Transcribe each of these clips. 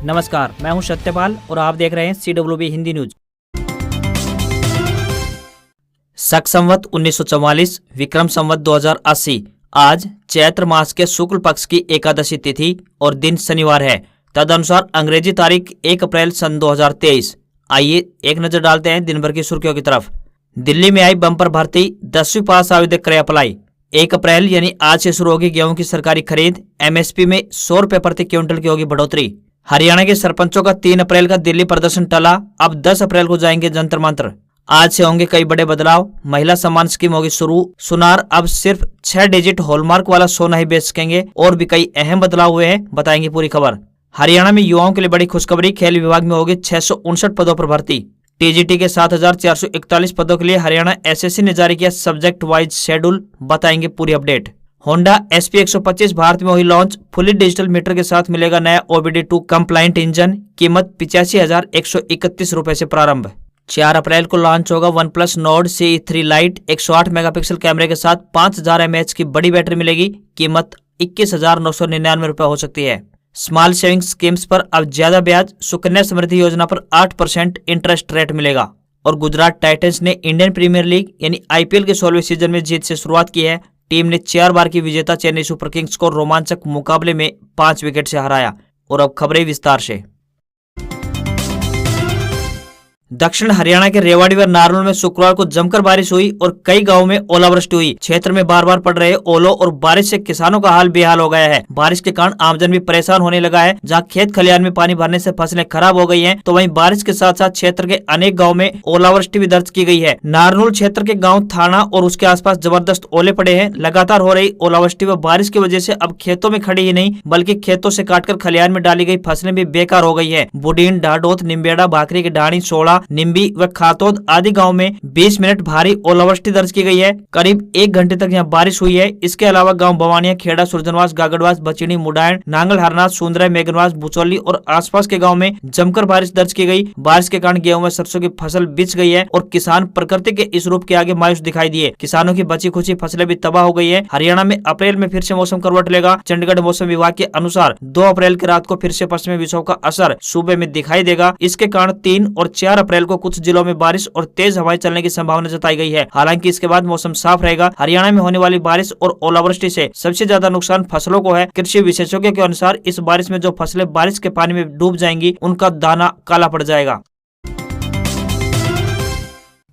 नमस्कार, मैं हूं सत्यपाल और आप देख रहे हैं CWB हिंदी न्यूज। शक संवत 1944 विक्रम संवत 2080। आज चैत्र मास के शुक्ल पक्ष की एकादशी तिथि और दिन शनिवार है। तदनुसार अंग्रेजी तारीख 1 अप्रैल सन 2023। आइए एक नजर डालते हैं दिन भर की सुर्खियों की तरफ। दिल्ली में आई बम्पर भर्ती, 10वीं पास आवेदक करे अप्लाई। 1 अप्रैल यानी आज से शुरू होगी गेहूं की सरकारी खरीद। MSP में 100 रुपए प्रति क्विंटल की होगी बढ़ोतरी। हरियाणा के सरपंचों का 3 अप्रैल का दिल्ली प्रदर्शन टला, अब 10 अप्रैल को जाएंगे जंतर मंतर। आज से होंगे कई बड़े बदलाव। महिला सम्मान स्कीम होगी शुरू। सुनार अब सिर्फ 6 डिजिट हॉलमार्क वाला सोना ही बेच सकेंगे। और भी कई अहम बदलाव हुए हैं, बताएंगे पूरी खबर। हरियाणा में युवाओं के लिए बड़ी खुशखबरी, खेल विभाग में होगी 659 पदों पर भर्ती। TGT के 7441 पदों के लिए हरियाणा SSC ने जारी किया सब्जेक्ट वाइज शेड्यूल, बताएंगे पूरी अपडेट। होंडा SP 125 भारत में हुई लॉन्च, फुली डिजिटल मीटर के साथ मिलेगा नया OBD2 कंप्लाइंट इंजन। कीमत 85,131 रुपए से प्रारंभ। 4 अप्रैल को लॉन्च होगा OnePlus Nord CE3 Lite। 108 megapixel कैमरे के साथ 5000 mAh की बड़ी बैटरी मिलेगी। कीमत 21,999 रुपए हो सकती है। स्मॉल सेविंग स्कीम्स पर अब ज्यादा ब्याज, सुकन्या समृद्धि योजना पर 8% इंटरेस्ट रेट मिलेगा। और गुजरात टाइटंस ने इंडियन प्रीमियर लीग यानी IPL के 16वें सीजन में जीत से शुरुआत की है। टीम ने 4 बार की विजेता चेन्नई सुपर किंग्स को रोमांचक मुकाबले में 5 विकेट से हराया। और अब खबरें विस्तार से। दक्षिण हरियाणा के रेवाड़ी व नारनौल में शुक्रवार को जमकर बारिश हुई और कई गांवों में ओलावृष्टि हुई। क्षेत्र में बार बार पड़ रहे ओलों और बारिश से किसानों का हाल बेहाल हो गया है। बारिश के कारण आमजन भी परेशान होने लगा है। जहां खेत खलिहान में पानी भरने से फसलें खराब हो गई हैं, तो वहीं बारिश के साथ साथ क्षेत्र के अनेक गाँव में ओलावृष्टि भी दर्ज की गई है। नारनौल क्षेत्र के गाँव थाना और उसके आसपास जबरदस्त ओले पड़े हैं। लगातार हो रही ओलावृष्टि व बारिश की वजह से अब खेतों में खड़ी ही नहीं बल्कि खेतों से काटकर खलिहान में डाली गई फसलें भी बेकार हो गई है। बुडीन, ढाडोत, निम्बेड़ा, भाकरी की ढाणी, सोड़ा, निम्बी व खातोद आदि गांव में 20 मिनट भारी ओलावृष्टि दर्ज की गई है। करीब 1 घंटे तक यहां बारिश हुई है। इसके अलावा गांव बवानिया, खेड़ा, सुरजनवास, गागड़वास, बचिनी, मुडायण, नांगल, हरनाथ, सुंदरा, मेघनवास, बुचौली और आसपास के गांव में जमकर बारिश दर्ज की गई। बारिश के कारण गेहूं व सरसों की फसल बिछ गई है और किसान प्रकृति के इस रूप के आगे मायूस दिखाई दिए। किसानों की बची खुची फसलें भी तबाह हो गई है। हरियाणा में अप्रैल में फिर से मौसम करवट लेगा। चंडीगढ़ मौसम विभाग के अनुसार 2 अप्रैल की रात को फिर से पश्चिमी विक्षोभ का असर सूबे में दिखाई देगा। इसके कारण 3 और 4 अप्रैल को कुछ जिलों में बारिश और तेज हवाएं चलने की संभावना जताई गई है। हालांकि इसके बाद मौसम साफ रहेगा। हरियाणा में होने वाली बारिश और ओलावृष्टि से सबसे ज्यादा नुकसान फसलों को है। कृषि विशेषज्ञों के अनुसार इस बारिश में जो फसलें बारिश के पानी में डूब जाएंगी उनका दाना काला पड़ जाएगा।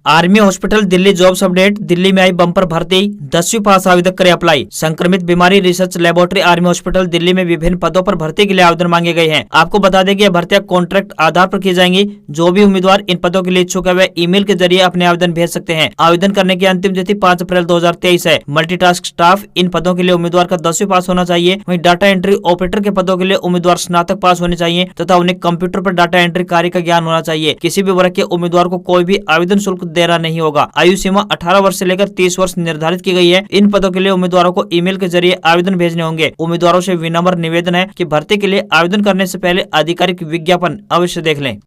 Army hospital Delhi jobs update. Delhi में आई बम्पर भर्ती, 10वीं पास आवेदक करे अप्लाई। संक्रमित बीमारी research laboratory army hospital Delhi में विभिन्न पदों पर भर्ती के लिए आवेदन मांगे गए हैं। आपको बता दें कि यह भर्तियां कॉन्ट्रैक्ट आधार पर की जाएंगी। जो भी उम्मीदवार इन पदों के लिए इच्छुक है वे ईमेल के जरिए अपने आवेदन भेज सकते हैं। आवेदन करने की अंतिम तिथि 5 अप्रैल 2023 है। मल्टीटास्क स्टाफ इन पदों के लिए उम्मीदवार का 10वीं पास होना चाहिए। वहीं डाटा एंट्री ऑपरेटर के पदों के लिए उम्मीदवार स्नातक पास होने चाहिए तथा उन्हें कंप्यूटर पर डाटा एंट्री कार्य का ज्ञान होना चाहिए। किसी भी वर्ग के उम्मीदवार को कोई भी आवेदन शुल्क देना नहीं होगा। आयु सीमा 18 वर्ष से लेकर 30 वर्ष निर्धारित की गई है। इन पदों के लिए उम्मीदवारों को ईमेल के जरिए आवेदन भेजने होंगे। उम्मीदवारों से विनम्र निवेदन है कि भर्ती के लिए आवेदन करने से पहले आधिकारिक विज्ञापन अवश्य देख लें।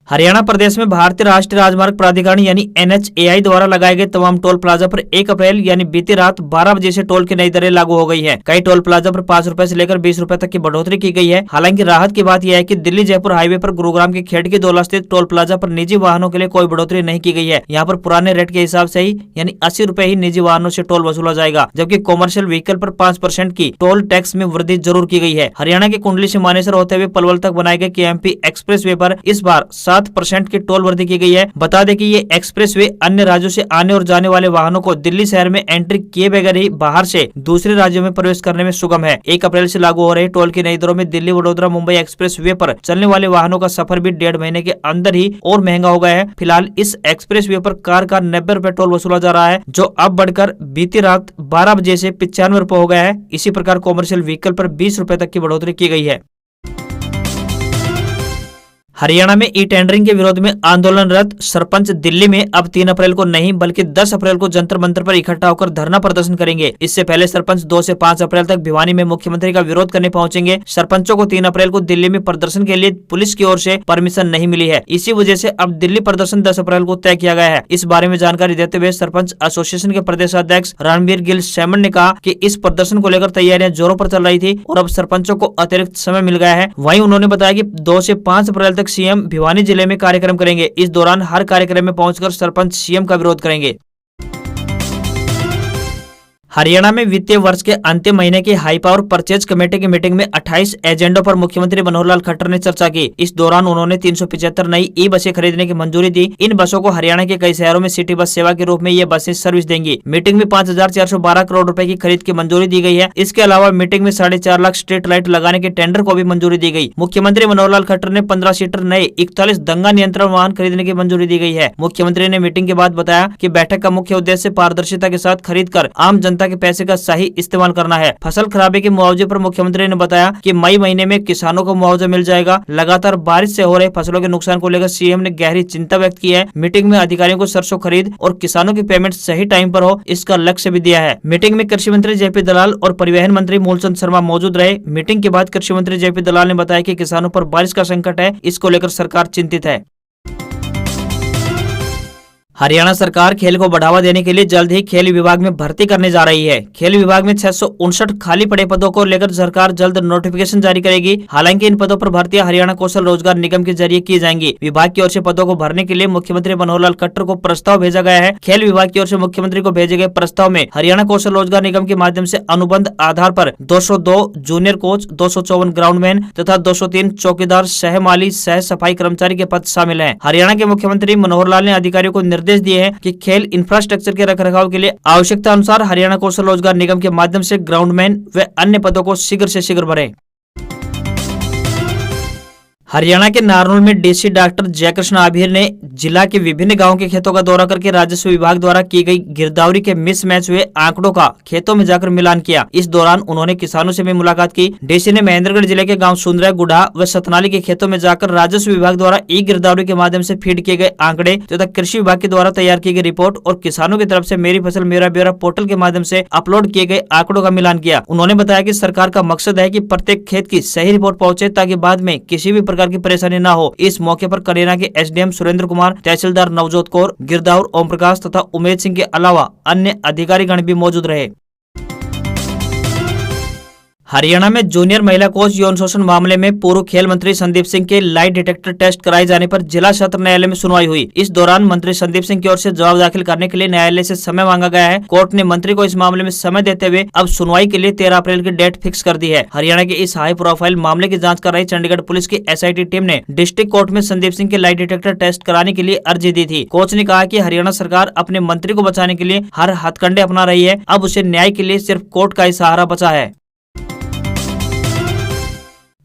हरियाणा प्रदेश में भारतीय राष्ट्रीय राजमार्ग प्राधिकरण यानी NHAI द्वारा लगाए गए तमाम टोल प्लाजा पर 1 अप्रैल यानी बीती रात 12 बजे से टोल की नई दरें लागू हो गई है। कई टोल प्लाजा पर 5 रुपए से लेकर 20 रुपए तक की बढ़ोतरी की गई है। हालांकि राहत की बात यह है कि दिल्ली जयपुर हाईवे पर गुरुग्राम के खेड़की दोला स्थित टोल प्लाजा पर निजी वाहनों के लिए कोई बढ़ोतरी नहीं की गई है। यहाँ पर पुराने रेट के हिसाब से ही यानी 80 रुपए ही निजी वाहनों से टोल वसूला जाएगा, जबकि कॉमर्शियल व्हीकल पर 5% की टोल टैक्स में वृद्धि जरूर की गई है। हरियाणा की कुंडली से मानेसर होते हुए पलवल तक बनाए गए KMP एक्सप्रेस वे पर इस बार 7% की वृद्धि की गई है। बता दें कि ये एक्सप्रेसवे अन्य राज्यों से आने और जाने वाले वाहनों को दिल्ली शहर में एंट्री किए बगैर ही बाहर से दूसरे राज्यों में प्रवेश करने में सुगम है। 1 अप्रैल से लागू हो रहे टोल की नई दरों में दिल्ली वडोदरा मुंबई एक्सप्रेसवे पर चलने वाले वाहनों का सफर भी 1.5 महीने के अंदर ही और महंगा हो गया है। फिलहाल इस एक्सप्रेसवे पर कार का 90 रुपए टोल वसूला जा रहा है, जो अब बढ़कर बीती रात 12 बजे से 95 रुपए हो गया है। इसी प्रकार कॉमर्शियल व्हीकल पर 20 रुपए तक की बढ़ोतरी की गई है। हरियाणा में ई टेंडरिंग के विरोध में आंदोलनरत सरपंच दिल्ली में अब 3 अप्रैल को नहीं बल्कि 10 अप्रैल को जंतर मंतर पर इकट्ठा होकर धरना प्रदर्शन करेंगे। इससे पहले सरपंच 2 से 5 अप्रैल तक भिवानी में मुख्यमंत्री का विरोध करने पहुंचेंगे। सरपंचों को 3 अप्रैल को दिल्ली में प्रदर्शन के लिए पुलिस की ओर से परमिशन नहीं मिली है। इसी वजह से अब दिल्ली प्रदर्शन 10 अप्रैल को तय किया गया है। इस बारे में जानकारी देते हुए सरपंच एसोसिएशन के प्रदेश अध्यक्ष रणबीर गिल सैमन ने कहा कि इस प्रदर्शन को लेकर तैयारियां जोरों पर चल रही थी और अब सरपंचों को अतिरिक्त समय मिल गया है। वहीं उन्होंने बताया कि 2 से 5 अप्रैल तक सीएम भिवानी जिले में कार्यक्रम करेंगे। इस दौरान हर कार्यक्रम में पहुंचकर सरपंच सीएम का विरोध करेंगे। हरियाणा में वित्तीय वर्ष के अंतिम महीने की हाई पावर परचेज कमेटी की मीटिंग में 28 एजेंडों पर मुख्यमंत्री मनोहर लाल खट्टर ने चर्चा की। इस दौरान उन्होंने 375 नई ई बसें खरीदने की मंजूरी दी। इन बसों को हरियाणा के कई शहरों में सिटी बस सेवा के रूप में ये बसें सर्विस देंगी। मीटिंग में 5,412 करोड़ रुपए की खरीद की मंजूरी दी गई है। इसके अलावा मीटिंग में 4.5 लाख स्ट्रीट लाइट लगाने के टेंडर को भी मंजूरी दी गई। मुख्यमंत्री मनोहर लाल खट्टर ने 15 सीटर नए 41 दंगा नियंत्रण वाहन खरीदने की मंजूरी दी गई है। मुख्यमंत्री ने मीटिंग के बाद बताया कि बैठक का मुख्य उद्देश्य पारदर्शिता के साथ खरीद कर आम जनता के पैसे का सही इस्तेमाल करना है। फसल खराबे के मुआवजे पर मुख्यमंत्री ने बताया कि मई महीने में किसानों को मुआवजा मिल जाएगा। लगातार बारिश से हो रहे फसलों के नुकसान को लेकर सीएम ने गहरी चिंता व्यक्त की है। मीटिंग में अधिकारियों को सरसों खरीद और किसानों की पेमेंट सही टाइम पर हो, इसका लक्ष्य भी दिया है। मीटिंग में कृषि मंत्री जेपी दलाल और परिवहन मंत्री मूलचंद शर्मा मौजूद रहे। मीटिंग के बाद कृषि मंत्री जेपी दलाल ने बताया कि किसानों पर बारिश का संकट है, इसको लेकर सरकार चिंतित है। हरियाणा सरकार खेल को बढ़ावा देने के लिए जल्द ही खेल विभाग में भर्ती करने जा रही है। खेल विभाग में 659 खाली पड़े पदों को लेकर सरकार जल्द नोटिफिकेशन जारी करेगी। हालांकि इन पदों पर भर्तियां हरियाणा कौशल रोजगार निगम के जरिए की जाएंगी। विभाग की ओर से पदों को भरने के लिए मुख्यमंत्री मनोहर लाल खट्टर को प्रस्ताव भेजा गया है। खेल विभाग की ओर से मुख्यमंत्री को भेजे गए प्रस्ताव में हरियाणा कौशल रोजगार निगम के माध्यम से अनुबंध आधार पर 202 जूनियर कोच, 254 ग्राउंडमैन तथा 203 चौकीदार, सह माली, सह सफाई कर्मचारी के पद शामिल हैं। हरियाणा के मुख्यमंत्री मनोहर लाल ने अधिकारियों को निर्देश दिए हैं कि खेल इंफ्रास्ट्रक्चर के रखरखाव के लिए आवश्यकता अनुसार हरियाणा कौशल रोजगार निगम के माध्यम से ग्राउंडमैन व अन्य पदों को शीघ्र से शीघ्र भरें। हरियाणा के नारनौल में डीसी डॉक्टर जयकृष्ण आभीर ने जिला के विभिन्न गांवों के खेतों का दौरा करके राजस्व विभाग द्वारा की गई गिरदावरी के मिसमैच हुए आंकड़ों का खेतों में जाकर मिलान किया। इस दौरान उन्होंने किसानों से भी मुलाकात की। डीसी ने महेंद्रगढ़ जिले के गांव सुंदरा, गुढ़ा व सतनाली के खेतों में जाकर राजस्व विभाग द्वारा ई गिरदावरी के माध्यम से फीड किए गए आंकड़े तथा कृषि विभाग के द्वारा तैयार की गई रिपोर्ट और किसानों की तरफ से मेरी फसल मेरा ब्यौरा पोर्टल के माध्यम से अपलोड किए गए आंकड़ों का मिलान किया। उन्होंने बताया कि सरकार का मकसद है कि प्रत्येक खेत की सही रिपोर्ट पहुंचे ताकि बाद में किसी भी प्रकार की परेशानी न हो। इस मौके पर करेना के एसडीएम सुरेंद्र कुमार, तहसीलदार नवजोत कौर, गिरदावर ओम प्रकाश तथा उमेद सिंह के अलावा अन्य अधिकारीगण भी मौजूद रहे। हरियाणा में जूनियर महिला कोच यौन शोषण मामले में पूर्व खेल मंत्री संदीप सिंह के लाई डिटेक्टर टेस्ट कराए जाने पर जिला सत्र न्यायालय में सुनवाई हुई। इस दौरान मंत्री संदीप सिंह की ओर से जवाब दाखिल करने के लिए न्यायालय से समय मांगा गया है। कोर्ट ने मंत्री को इस मामले में समय देते हुए अब सुनवाई के लिए 13 अप्रैल की डेट फिक्स कर दी है। हरियाणा के इस हाई प्रोफाइल मामले की जाँच कर रही चंडीगढ़ पुलिस की SIT टीम ने डिस्ट्रिक्ट कोर्ट में संदीप सिंह के लाई डिटेक्टर टेस्ट कराने के लिए अर्जी दी थी। कोच ने कहा कि हरियाणा सरकार अपने मंत्री को बचाने के लिए हर हथकंडे अपना रही है। अब उसे न्याय के लिए सिर्फ कोर्ट का ही सहारा बचा है।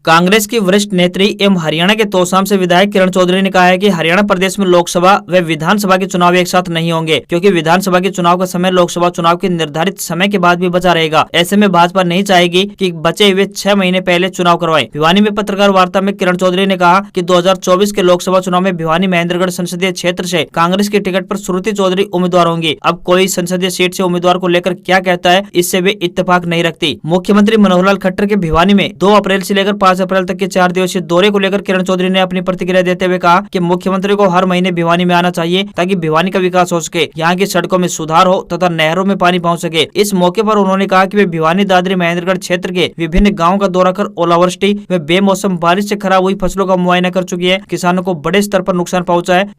कांग्रेस की वरिष्ठ नेत्री एवं हरियाणा के तोशाम से विधायक किरण चौधरी ने कहा है कि हरियाणा प्रदेश में लोकसभा व विधानसभा के चुनाव एक साथ नहीं होंगे, क्योंकि विधानसभा के चुनाव का समय लोकसभा चुनाव के निर्धारित समय के बाद भी बचा रहेगा। ऐसे में भाजपा नहीं चाहेगी कि बचे हुए 6 महीने पहले चुनाव करवाएं। भिवानी में पत्रकार वार्ता में किरण चौधरी ने कहा कि 2024 के लोकसभा चुनाव में भिवानी महेंद्रगढ़ संसदीय क्षेत्र से कांग्रेस की टिकट पर श्रुति चौधरी उम्मीदवार होंगी। अब कोई संसदीय सीट से उम्मीदवार को लेकर क्या कहता है, इससे वे इत्तेफाक नहीं रखती। मुख्यमंत्री मनोहर लाल खट्टर के भिवानी में 2 अप्रैल से लेकर 5 अप्रैल तक के 4 दिवसीय दौरे को लेकर किरण चौधरी ने अपनी प्रतिक्रिया देते हुए कहा कि मुख्यमंत्री को हर महीने भिवानी में आना चाहिए ताकि भिवानी का विकास हो सके, यहाँ की सड़कों में सुधार हो तथा नहरों में पानी पहुँच सके। इस मौके पर उन्होंने कहा कि वे भिवानी, दादरी, महेंद्रगढ़ क्षेत्र के विभिन्न गाँव का दौरा कर ओलावृष्टि व बेमौसम बारिश से खराब हुई फसलों का मुआयना कर चुकी है। किसानों को बड़े स्तर पर नुकसान पहुँचा है।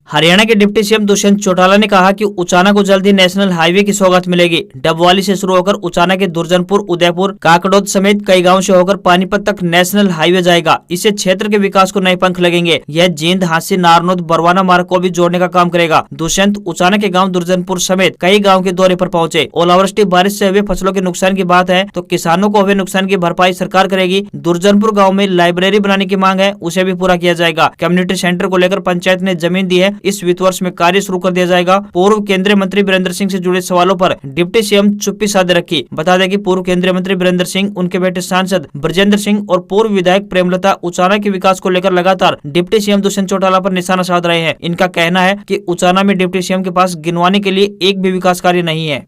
हरियाणा के डिप्टी सीएम दुष्यंत चौटाला ने कहा कि उचाना को जल्द ही नेशनल हाईवे की सौगात मिलेगी। डबवाली से शुरू होकर उचाना के दुर्जनपुर, उदयपुर, काकड़ोद समेत कई गांवों से होकर पानीपत तक नेशनल हाईवे जाएगा। इससे क्षेत्र के विकास को नए पंख लगेंगे। यह जींद, हांसी, नारनौद, बरवाना मार्ग को भी जोड़ने का काम करेगा। दुष्यंत उचाना के गाँव दुर्जनपुर समेत कई गाँव के दौरे पर पहुंचे। ओलावृष्टि बारिश से हुए फसलों के नुकसान की बात है तो किसानों को हुए नुकसान की भरपाई सरकार करेगी। दुर्जनपुर गाँव में लाइब्रेरी बनाने की मांग है, उसे भी पूरा किया जाएगा। कम्युनिटी सेंटर को लेकर पंचायत ने जमीन दी है, इस वित्त वर्ष में कार्य शुरू कर दिया जाएगा। पूर्व केंद्रीय मंत्री वीरेंद्र सिंह से जुड़े सवालों पर डिप्टी सीएम चुप्पी साधे रखी। बता दें कि पूर्व केंद्रीय मंत्री वीरेंद्र सिंह, उनके बेटे सांसद ब्रजेंद्र सिंह और पूर्व विधायक प्रेमलता उचाना के विकास को लेकर लगातार डिप्टी सीएम दुष्यंत चौटाला पर निशाना साध रहे हैं। इनका कहना है कि उचाना में डिप्टी सीएम के पास गिनवाने के लिए एक भी विकास कार्य नहीं है।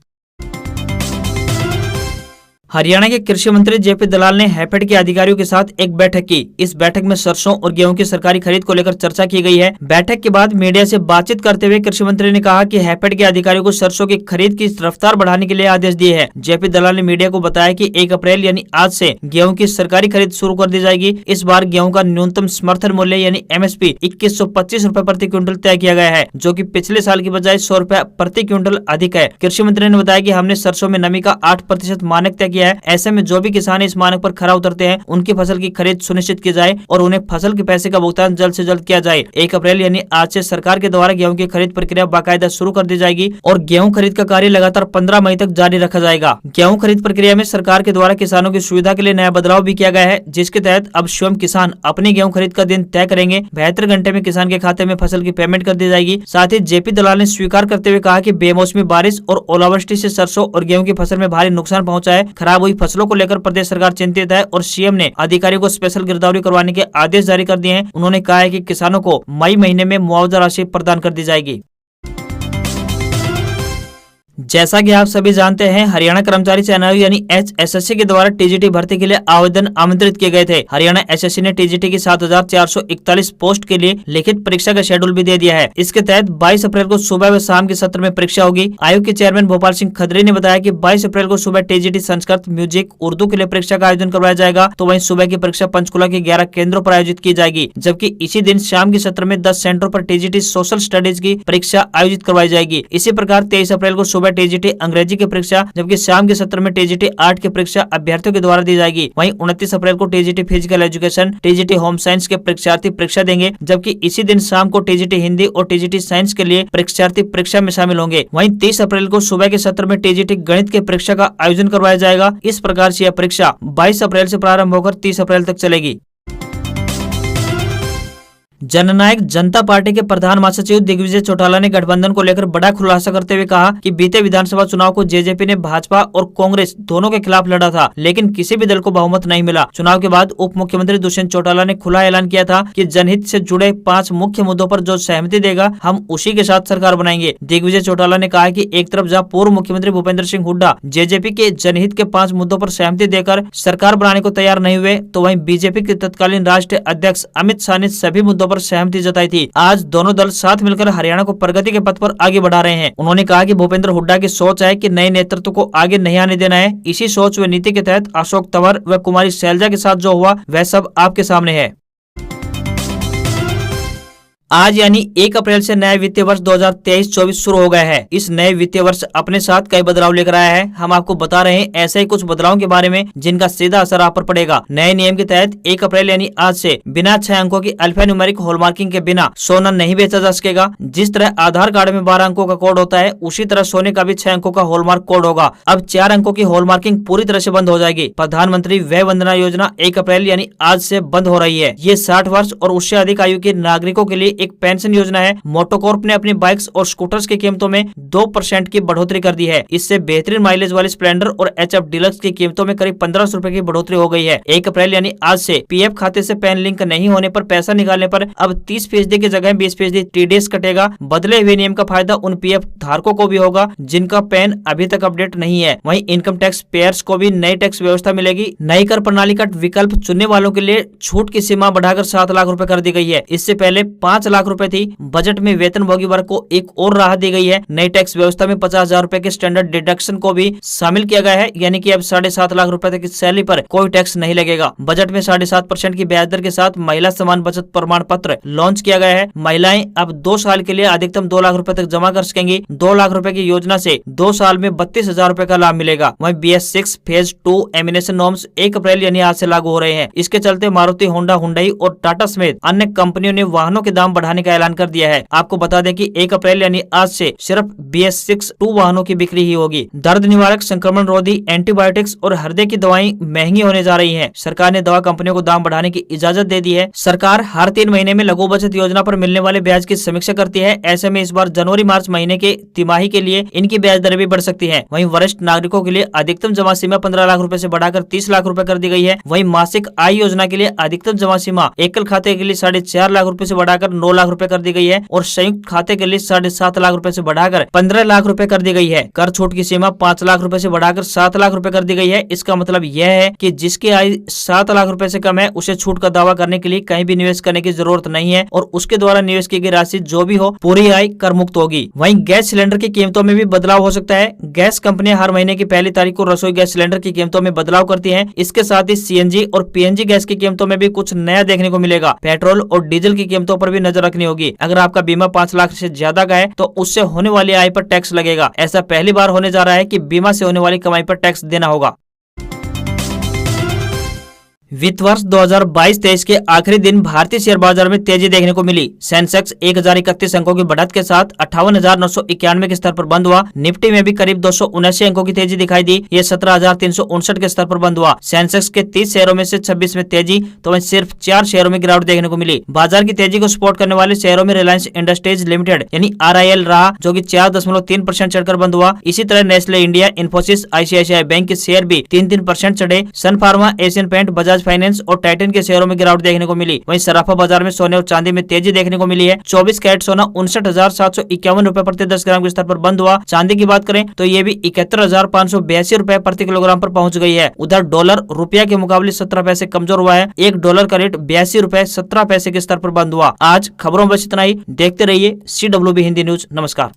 हरियाणा के कृषि मंत्री जेपी दलाल ने हैफेड के अधिकारियों के साथ एक बैठक की। इस बैठक में सरसों और गेहूं की सरकारी खरीद को लेकर चर्चा की गई है। बैठक के बाद मीडिया से बातचीत करते हुए कृषि मंत्री ने कहा कि हैफेड के अधिकारियों को सरसों की खरीद की रफ्तार बढ़ाने के लिए आदेश दिए हैं। जेपी दलाल ने मीडिया को बताया कि 1 अप्रैल यानी आज से गेहूं की सरकारी खरीद शुरू कर दी जाएगी। इस बार गेहूं का न्यूनतम समर्थन मूल्य यानी MSP 2125 रुपए प्रति क्विंटल तय किया गया है, जो कि पिछले साल की बजाय 100 रुपए प्रति क्विंटल अधिक है। कृषि मंत्री ने बताया कि हमने सरसों में नमी का 8% मानक तय किया है। ऐसे में जो भी किसान इस मानक पर खरा उतरते हैं, उनकी फसल की खरीद सुनिश्चित की जाए और उन्हें फसल के पैसे का भुगतान जल्द से जल्द किया जाए। 1 अप्रैल यानी आज से सरकार के द्वारा गेहूं की खरीद प्रक्रिया बाकायदा शुरू कर दी जाएगी और गेहूं खरीद का कार्य लगातार 15 मई तक जारी रखा जाएगा। गेहूं खरीद प्रक्रिया में सरकार के द्वारा किसानों की सुविधा के लिए नया बदलाव भी किया गया है, जिसके तहत अब स्वयं किसान अपनी गेहूं खरीद का दिन तय करेंगे। 72 घंटे में किसान के खाते में फसल की पेमेंट कर दी जाएगी। साथ ही जेपी दलाल ने स्वीकार करते हुए कहा कि बेमौसमी बारिश और ओलावृष्टि से सरसों और गेहूं की फसल में भारी नुकसान पहुंचा है। खराब हुई फसलों को लेकर प्रदेश सरकार चिंतित है और सीएम ने अधिकारियों को स्पेशल गिरदावरी करवाने के आदेश जारी कर दिए हैं। उन्होंने कहा है कि किसानों को मई महीने में मुआवजा राशि प्रदान कर दी जाएगी। जैसा कि आप सभी जानते हैं, हरियाणा कर्मचारी चयन आयोग यानी HSSC के द्वारा टीजीटी भर्ती के लिए आवेदन आमंत्रित किए गए थे। हरियाणा SSC ने टीजीटी की 7441 पोस्ट के लिए लिखित परीक्षा का शेड्यूल भी दे दिया है। इसके तहत 22 अप्रैल को सुबह व शाम के सत्र में परीक्षा होगी। आयोग के चेयरमैन भोपाल सिंह खत्री ने बताया कि 22 अप्रैल को सुबह टीजीटी संस्कृत, म्यूजिक, उर्दू के लिए परीक्षा का आयोजन करवाया जाएगा, तो वहीं सुबह की परीक्षा पंचकुला के 11 केंद्रों पर आयोजित की जाएगी, जबकि इसी दिन शाम के सत्र में 10 सेंटरों पर टीजीटी सोशल स्टडीज की परीक्षा आयोजित करवाई जाएगी। इसी प्रकार 23 अप्रैल को सुबह टीजीटी अंग्रेजी की परीक्षा, जबकि शाम के सत्र में टीजीटी आर्ट की परीक्षा अभ्यर्थियों के द्वारा दी जाएगी। वहीं 29 अप्रैल को TGT physical education, TGT home science के परीक्षार्थी परीक्षा देंगे, जबकि इसी दिन शाम को टीजीटी हिंदी और टीजीटी साइंस के लिए परीक्षार्थी परीक्षा में शामिल होंगे। वहीं 30 अप्रैल को सुबह के सत्र में टीजीटी गणित के परीक्षा का आयोजन करवाया जाएगा। इस प्रकार से यह परीक्षा 22 अप्रैल से प्रारंभ होकर 30 अप्रैल तक चलेगी। जननायक जनता पार्टी के प्रधान महासचिव दिग्विजय चौटाला ने गठबंधन को लेकर बड़ा खुलासा करते हुए कहा कि बीते विधानसभा चुनाव को जेजेपी ने भाजपा और कांग्रेस दोनों के खिलाफ लड़ा था, लेकिन किसी भी दल को बहुमत नहीं मिला। चुनाव के बाद उप मुख्यमंत्री दुष्यंत चौटाला ने खुला ऐलान किया था कि जनहित से जुड़े 5 मुख्य मुद्दों पर जो सहमति देगा, हम उसी के साथ सरकार बनाएंगे। दिग्विजय चौटाला ने कहा कि एक तरफ जहाँ पूर्व मुख्यमंत्री भूपेंद्र सिंह हुड्डा जेजेपी के जनहित के 5 मुद्दों पर सहमति देकर सरकार बनाने को तैयार नहीं हुए, तो वहीं बीजेपी के तत्कालीन राष्ट्रीय अध्यक्ष अमित शाह ने सभी मुद्दों पर सहमति जताई थी। आज दोनों दल साथ मिलकर हरियाणा को प्रगति के पथ पर आगे बढ़ा रहे हैं। उन्होंने कहा कि भूपेंद्र हुड्डा की सोच है कि नए नेतृत्व को आगे नहीं आने देना है। इसी सोच व नीति के तहत अशोक तंवर व कुमारी शैलजा के साथ जो हुआ वह सब आपके सामने है। आज यानी 1 अप्रैल से नया वित्तीय वर्ष 2023-24 शुरू हो गया है। इस नए वित्तीय वर्ष अपने साथ कई बदलाव लेकर आया है। हम आपको बता रहे हैं ऐसे ही कुछ बदलावों के बारे में जिनका सीधा असर आप पर पड़ेगा। नए नियम के तहत 1 अप्रैल यानी आज से बिना 6 अंकों की अल्फान्यूमेरिक हॉलमार्किंग के बिना सोना नहीं बेचा जा सकेगा। जिस तरह आधार कार्ड में 12 अंकों का कोड होता है, उसी तरह सोने का भी 6 अंकों का हॉलमार्क कोड होगा। अब 4 अंकों की हॉलमार्किंग पूरी तरह से बंद हो जाएगी। प्रधानमंत्री वय वंदना योजना 1 अप्रैल यानी आज से बंद हो रही है। ये 60 वर्ष और उससे अधिक आयु के नागरिकों के लिए एक पेंशन योजना है। मोटोकॉर्प ने अपनी बाइक्स और स्कूटर्स की कीमतों में 2% की बढ़ोतरी कर दी है। इससे बेहतरीन माइलेज वाले स्प्लेंडर और HF डीलक्स की कीमतों में करीब 1500 रुपए की बढ़ोतरी हो गई है। 1 अप्रैल यानी आज से PF खाते से पैन लिंक नहीं होने पर पैसा निकालने पर अब 30% की जगह 20% TDS कटेगा। बदले हुए नियम का फायदा उन PF धारकों को भी होगा जिनका पैन अभी तक अपडेट नहीं है। वहीं इनकम टैक्स पेयर्स को भी नई टैक्स व्यवस्था मिलेगी। नई कर प्रणाली का विकल्प चुनने वालों के लिए छूट की सीमा बढ़ाकर 7 लाख रुपए कर दी गई है। इससे पहले 5 लाख रुपए थी। बजट में वेतनभोगी वर्ग को एक और राहत दी गई है। नई टैक्स व्यवस्था में 50,000 रुपए के स्टैंडर्ड डिडक्शन को भी शामिल किया गया है, यानी कि अब 7.5 लाख रुपए तक की सैलरी पर कोई टैक्स नहीं लगेगा। बजट में 7.5% की ब्याज दर के साथ महिला समान बचत प्रमाण पत्र लॉन्च किया गया है। महिलाएं अब 2 साल के लिए अधिकतम 2 लाख रुपए तक जमा कर सकेंगी। 2 लाख रुपए की योजना से 2 साल में 32,000 रुपए का लाभ मिलेगा। वहीं BS6 फेज 2 एमिनेशन नॉर्म्स 1 अप्रैल यानी आज से लागू हो रहे हैं। इसके चलते मारुति, होंडा, हुंडई और टाटा समेत अन्य कंपनियों ने वाहनों के दाम बढ़ाने का ऐलान कर दिया है। आपको बता दें कि 1 अप्रैल यानी आज से सिर्फ BS6 वाहनों की बिक्री ही होगी। दर्द निवारक, संक्रमण रोधी, एंटीबायोटिक्स और हृदय की दवाएं महंगी होने जा रही है। सरकार ने दवा कंपनियों को दाम बढ़ाने की इजाजत दे दी है। सरकार हर 3 महीने में लघु बचत योजना पर मिलने वाले ब्याज की समीक्षा करती है। ऐसे में इस बार जनवरी मार्च महीने के तिमाही के लिए इनकी ब्याज दरें भी बढ़ सकती हैं। वहीं वरिष्ठ नागरिकों के लिए अधिकतम जमा सीमा 15 लाख रुपए से बढ़ाकर 30 लाख रुपए कर दी गई है। वहीं मासिक आय योजना के लिए अधिकतम जमा सीमा एकल खाते के लिए 4.5 लाख रुपए से बढ़ाकर 9 लाख रुपए कर दी गई है और संयुक्त खाते के लिए 7.5 लाख रुपए से बढ़ाकर 15 लाख रुपए कर दी गई है। कर छूट की सीमा 5 लाख रुपए से बढ़ाकर 7 लाख रुपए कर दी गई है। इसका मतलब यह है कि जिसकी आय 7 लाख रुपए से कम है उसे छूट का दावा करने के लिए कहीं भी निवेश करने की जरूरत नहीं है और उसके द्वारा निवेश की गई राशि जो भी हो पूरी आय कर मुक्त होगी। वहीं गैस सिलेंडर की कीमतों में भी बदलाव हो सकता है। गैस कंपनियां हर महीने की पहली तारीख को रसोई गैस सिलेंडर की कीमतों में बदलाव करती हैं। इसके साथ ही CNG और PNG गैस की कीमतों में भी कुछ नया देखने को मिलेगा। पेट्रोल और डीजल की कीमतों पर भी नजर रखनी होगी। अगर आपका बीमा 5 लाख से ज्यादा का है तो उससे होने वाली आय पर टैक्स लगेगा। ऐसा पहली बार होने जा रहा है कि बीमा से होने वाली कमाई पर टैक्स देना होगा। वित्त वर्ष 2022-23 के आखिरी दिन भारतीय शेयर बाजार में तेजी देखने को मिली। सेंसेक्स 1031 अंकों की बढ़त के साथ 58,991 के स्तर पर बंद हुआ। निफ्टी में भी करीब 279 अंकों की तेजी दिखाई दी। ये 17,359 के स्तर पर बंद हुआ। सेंसेक्स के 30 शेयरों में से 26 में तेजी तो वहीं सिर्फ 4 शेयरों में गिरावट देखने को मिली। बाजार की तेजी को सपोर्ट करने वाले शेयरों में रिलायंस इंडस्ट्रीज लिमिटेड यानी RIL रहा, जो की 4.3% चढ़कर बंद हुआ। इसी तरह Nestle India, Infosys, ICICI bank के शेयर भी 3% चढ़े। Sun Pharma, Asian Paint, Bajaj Finance और टाइटन के शेयरों में गिरावट देखने को मिली। वहीं सराफा बाजार में सोने और चांदी में तेजी देखने को मिली है। 24 कैरेट सोना 59,751 रुपए प्रति 10 ग्राम के स्तर पर बंद हुआ। चांदी की बात करें तो ये भी 71,582 रुपए प्रति किलोग्राम पर पहुंच गई है। उधर डॉलर रुपया के मुकाबले 17 पैसे कमजोर हुआ है। 1 डॉलर का रेट 82 रुपए 17 पैसे के स्तर पर बंद हुआ। आज खबरों में बस इतना ही। देखते रहिए CWB हिंदी न्यूज। नमस्कार।